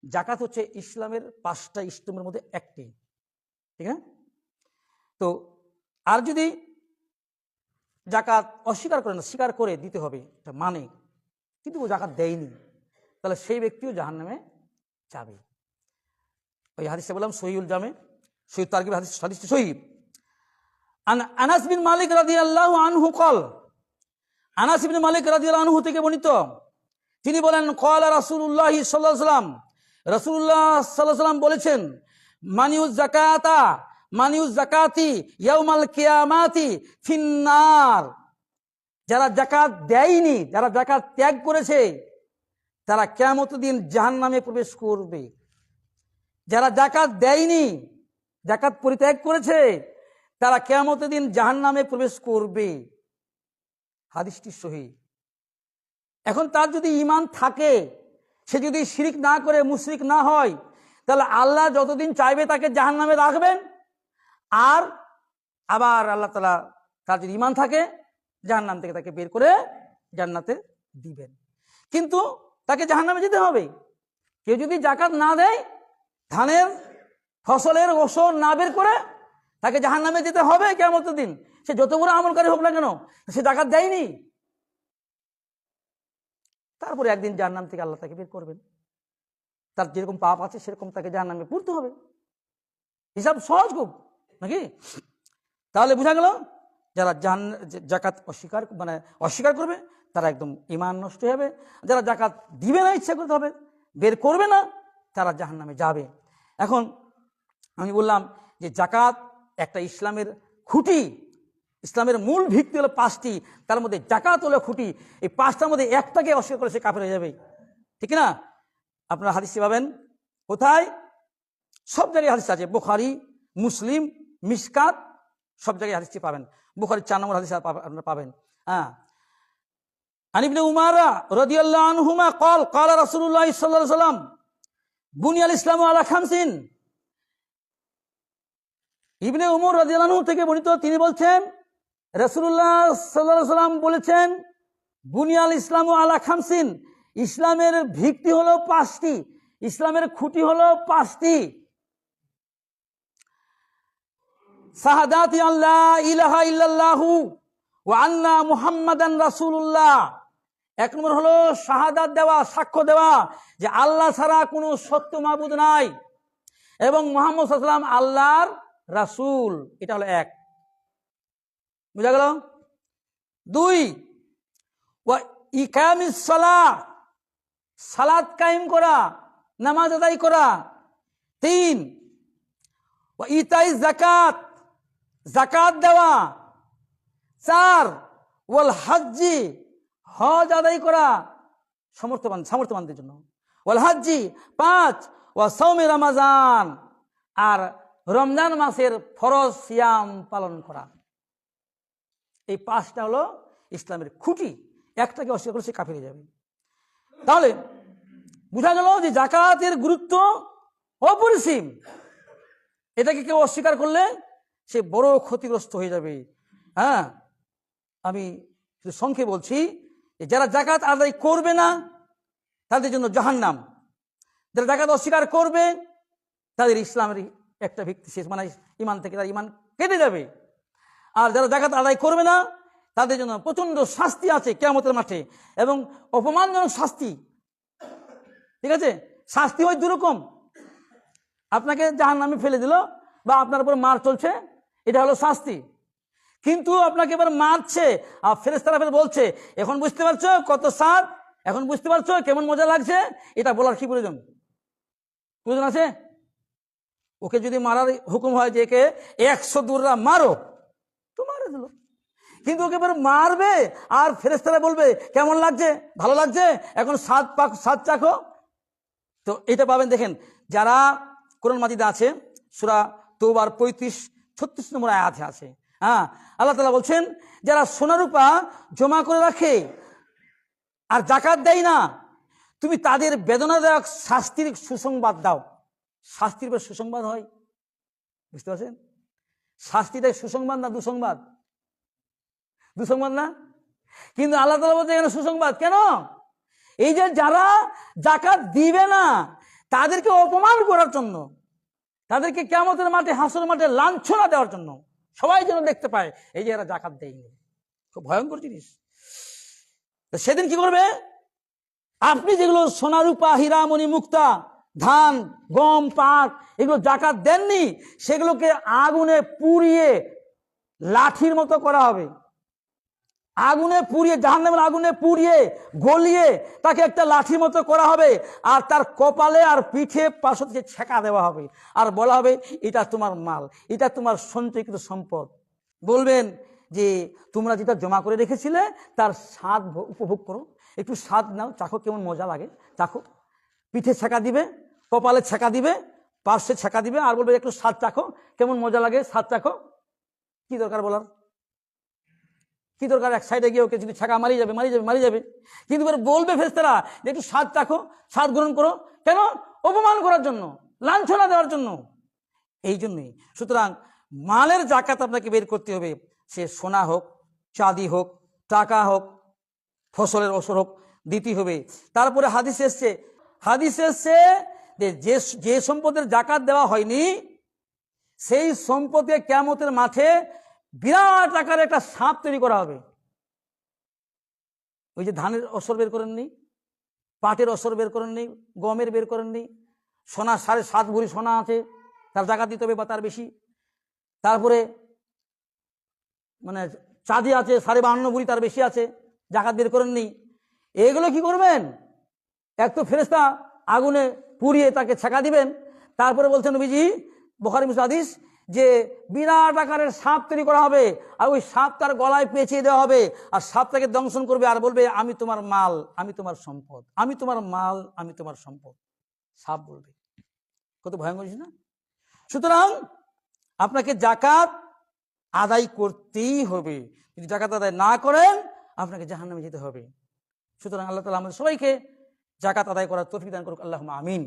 জাকাত হচ্ছে ইসলামের 5টা স্তম্ভের মধ্যে একটি, ঠিক না? তো আর যদি জাকাত অস্বীকার করে না, স্বীকার করে দিতে হবে, এটা মানে, কিন্তু ও জাকাত দেয়নি, তাহলে সেই ব্যক্তিও জাহান্নামে যাবে। ওই হাদিসটা বললাম সহিহুল জামে, সহিহ তারগিব হাদিসটি সহিহ। আনাস বিন মালিক রাদিয়াল্লাহু আনহু কল, আনাস বিন মালিক রাদিয়াল্লাহু আনহু থেকে বর্ণিত, তিনি বলেন ক্বালা রাসূলুল্লাহ সাল্লাল্লাহু আলাইহি ওয়াসাল্লাম, রাসূলুল্লাহ সাল্লাল্লাহু আলাইহি ওয়াসাল্লাম বলেছেন, মানিউজ জাকাতি ইয়াউমাল কিয়ামাতি ফিন্নার, যারা জাকাত দেয়নি, যারা জাকাত ত্যাগ করেছে, তারা কিয়ামতের দিন জাহান্নামে প্রবেশ করবে। যারা জাকাত দেয়নি, জাকাত পরিত্যাগ করেছে, তারা কিয়ামতের দিন জাহান্নামে প্রবেশ করবে। হাদিসটি সহিহ। এখন তার যদি ঈমান থাকে, সে যদি শিরিক না করে মুশরিক না হয়, তাহলে আল্লাহ যতদিন চাইবে তাকে জাহান্নামে রাখবেন, আর আবার আল্লাহ তাআলা তার যদি ঈমান থাকে জাহান্নাম থেকে তাকে বের করে জান্নাতে দিবেন। কিন্তু তাকে জাহান্নামে যেতে হবে। কেউ যদি জাকাত না দেয়, ধানের ফসলের ওসর না বের করে, তাকে জাহান্নামে যেতে হবে কিয়ামতের দিন। সে যত বড় আমলকারী হোক না কেন, সে জাকাত দেয়নি। তারপরে একদিন জাহান্নাম থেকে আল্লাহ তাকে বের করবেন। তার যেরকম পাপ আছে সেরকম তাকে জাহান্নামে পড়তে হবে। হিসাব সহজ খুব, নাকি? তাহলে বোঝা গেল, যারা জাকাত অস্বীকার করবে তারা একদম ঈমান নষ্ট হবে। যারা জাকাত দিবে না, ইচ্ছা করতে হবে, বের করবে না, তারা জাহান্নামে যাবে। এখন আমি বললাম যে জাকাত একটা ইসলামের খুঁটি, ইসলামের মূল ভিত্তি হলো 5টি, তার মধ্যে জাকাত হলো খুঁটি। এই 5টার মধ্যে একটাকে অস্বীকার করে সে কাফের হয়ে যাবে, ঠিক না? আপনারা হাদিসটি পাবেন কোথায়? সব জায়গায় হাদিস আছে, বুখারী, মুসলিম, মিশকাত, সব জায়গায় হাদিসটি পাবেন। বুখারীর 4 নম্বর হাদিস আপনারা পাবেন। আন ইবনে উমর রাদিয়াল্লাহু আনহুমা قال قال رسول الله صلى الله عليه وسلم বুনিয়াল ইসলামু আলা খামসিন। ইবনে উমর রাদিয়াল্লাহু আনহু থেকে বর্ণিত, তিনি বলছেন রাসূলুল্লাহ সাল্লাল্লাহু আলাইহি ওয়াসাল্লাম বলেছেন, বুনিয়াল ইসলামু আলা খামসিন, ইসলামের ভিত্তি হলো 5টি, ইসলামের খুঁটি হলো 5টি। শাহাদাতি আল্লাহ ইলাহা ইল্লাল্লাহু ওয়া আন্না মুহাম্মাদান রাসূলুল্লাহ। 1 নম্বর হলো শাহাদাত দেওয়া, সাক্ষ্য দেওয়া যে আল্লাহ ছাড়া কোনো সত্য মাবুদ নাই এবং মুহাম্মদ সাল্লাল্লাহু আলাইহি ওয়াসাল্লাম আল্লাহর রাসূল। এটা হলো 1, বুঝা গেল? 2, ওয়া ইকামিস সালাহ, সালাত কায়েম করা, নামাজ আদায় করা। 3, ওয়া ইতাইজ যাকাত, যাকাত দেওয়া। 4, ওয়াল হাজ্জি, হজ আদায় করা সামর্থ্যবানদের জন্য। ওয়াল হাজ্জি। 5, ওয়া সাওমে রমাজান, আর রমজান মাসের ফরজ সিয়াম পালন করা। এই 5টা হলো ইসলামের খুঁটি। একটাকে অস্বীকার করে সে কাফের হয়ে যাবে। তাহলে বোঝা গেল যে জাকাতের গুরুত্ব অপরিসীম। এটাকে কেউ অস্বীকার করলে সে বড় ক্ষতিগ্রস্ত হয়ে যাবে। আমি শুধু সংক্ষেপে বলছি, যারা জাকাত আদায় করবে না তাদের জন্য জাহান্নাম, যারা জাকাত অস্বীকার করবে তাদের ইসলামের একটা ভিত্তি শেষ, মানে ঈমান থেকে তার ঈমান কেটে যাবে। আর যারা জাকাত আদায় করবে না তাদের জন্য প্রচন্ড শাস্তি আছে কিয়ামতের মাঠে, এবং অপমানজনক শাস্তি। ঠিক আছে? শাস্তি হয় 2 রকম। আপনাকে জাহান্নামে ফেলে দিল বা আপনার উপর মার চলছে, এটা হলো শাস্তি। কিন্তু আপনাকে এবার মারছে আর ফেরেশতারা ফের বলছে, এখন বুঝতে পারছো কত স্বাদ, এখন বুঝতে পারছো কেমন মজা লাগছে, এটা বলার কি প্রয়োজন আছে? ওকে যদি মারার হুকুম হয় যে একে 100 দূররা মারো, তো মারে দিল। কিন্তু ওকে এবার মারবে আর ফেরেশতারা বলবে কেমন লাগছে, ভালো লাগছে, এখন স্বাদ চাখো। তো এটা পাবেন, দেখেন যারা কোরআন মাজিদে আছে, সূরা তওবার 35-36 নম্বর আয়াতে আছে। আল্লাহ তাআলা বলছেন, যারা সোনারূপা জমা করে রাখে আর জাকাত দেয় না, তুমি তাদের বেদনাদায়ক শাস্তির সুসংবাদ দাও। শাস্তির পর সুসংবাদ হয়, বুঝতে পারছেন? শাস্তিটা সুসংবাদ না দুঃসংবাদ? দুঃসংবাদ না? কিন্তু আল্লাহ তাআলা বলছেন এখানে সুসংবাদ। কেন? এই যে যারা জাকাত দিবে না, তাদেরকে অপমান করার জন্য, তাদেরকে কিয়ামতের মাঠে, হাসর মাঠে লাঞ্ছনা দেওয়ার জন্য, সবাই যেন দেখতে পায় এই যে এরা যাকাত দেয়নি। খুব ভয়ঙ্কর জিনিস। সেদিন কি করবে? আপনি যেগুলো সোনা রূপা হীরা মণি মুক্তা, ধান গম পাট এগুলো যাকাত দেননি, সেগুলোকে আগুনে পুড়িয়ে লাঠির মতো করা হবে। আগুনে পুড়িয়ে, জাহান্নামের আগুনে পুড়িয়ে গলিয়ে তাকে একটা লাঠির মতো করা হবে, আর তার কপালে আর পিঠে পাশ থেকে ছেঁকা দেওয়া হবে, আর বলা হবে এটা তোমার মাল, এটা তোমার সঞ্চয়কৃত সম্পদ। বলবেন যে তোমরা যেটা জমা করে রেখেছিলে তার স্বাদ উপভোগ করো, একটু স্বাদ নাও, চাখো কেমন মজা লাগে, চাখো। পিঠে ছেঁকা দিবে, কপালে ছেঁকা দিবে, পার্শ্বে ছেঁকা দিবে, আর বলবে একটু স্বাদ চাখো, কেমন মজা লাগে, স্বাদ চাখো। কি দরকার বলার? কি দরকার? এক সাইডে গিয়ে ওকে যদি ছাকা মারিয়ে যাবে। কিন্তু বলবে ফেরেশতারা যে একটু স্বাদ চাখো, স্বাদ গ্রহণ করো। কেন? অপমান করার জন্য, লাঞ্ছনা দেওয়ার জন্য। এই জন্যই সুতরাং মালের যাকাত আপনাকে বের করতে হবে। সে সোনা হোক, চাঁদি হোক, টাকা হোক, ফসলের ওসর হোক, দিতে হবে। তারপরে হাদিস এসছে যে সম্পদের যাকাত দেওয়া হয়নি সেই সম্পদে কিয়ামতের মাঠে বিরাট আকারে একটা সাপ তৈরি করা হবে। ওই যে ধানের অসর বের করেননি, পাটের অসর বের করেননি, গমের বের করেননি, সোনা 7.5 ভরি সোনা আছে, তার যাকাত দিতে হবে বা তার বেশি। তারপরে মানে চাঁদি আছে 52.5 ভরি, তার বেশি আছে, যাকাত বের করেননি। এগুলো কি করবেন? এক তো ফেরেশতা আগুনে পুড়িয়ে তাকে ছেঁকা দিবেন, তারপরে বলছেন নবীজি, বুখারী মুসলিম হাদিস, যে বিরাট আকারের সাপ তৈরি করা হবে, আর ওই সাপ তার গলায় পেঁচিয়ে দেওয়া হবে, আর সাপটাকে দংশন করবে, আর বলবে আমি তোমার মাল, আমি তোমার সম্পদ, আমি তোমার মাল, আমি তোমার সম্পদ। সাপ বলবে। কত ভয়ঙ্কর জিনিস না? সুতরাং আপনাকে যাকাত আদায় করতেই হবে। যদি যাকাত আদায় না করেন আপনাকে জাহান্নামে যেতে হবে। সুতরাং আল্লাহ তাআলা আমাদের সবাইকে যাকাত আদায় করার তৌফিক দান করুক। আল্লাহুম্মা আমিন।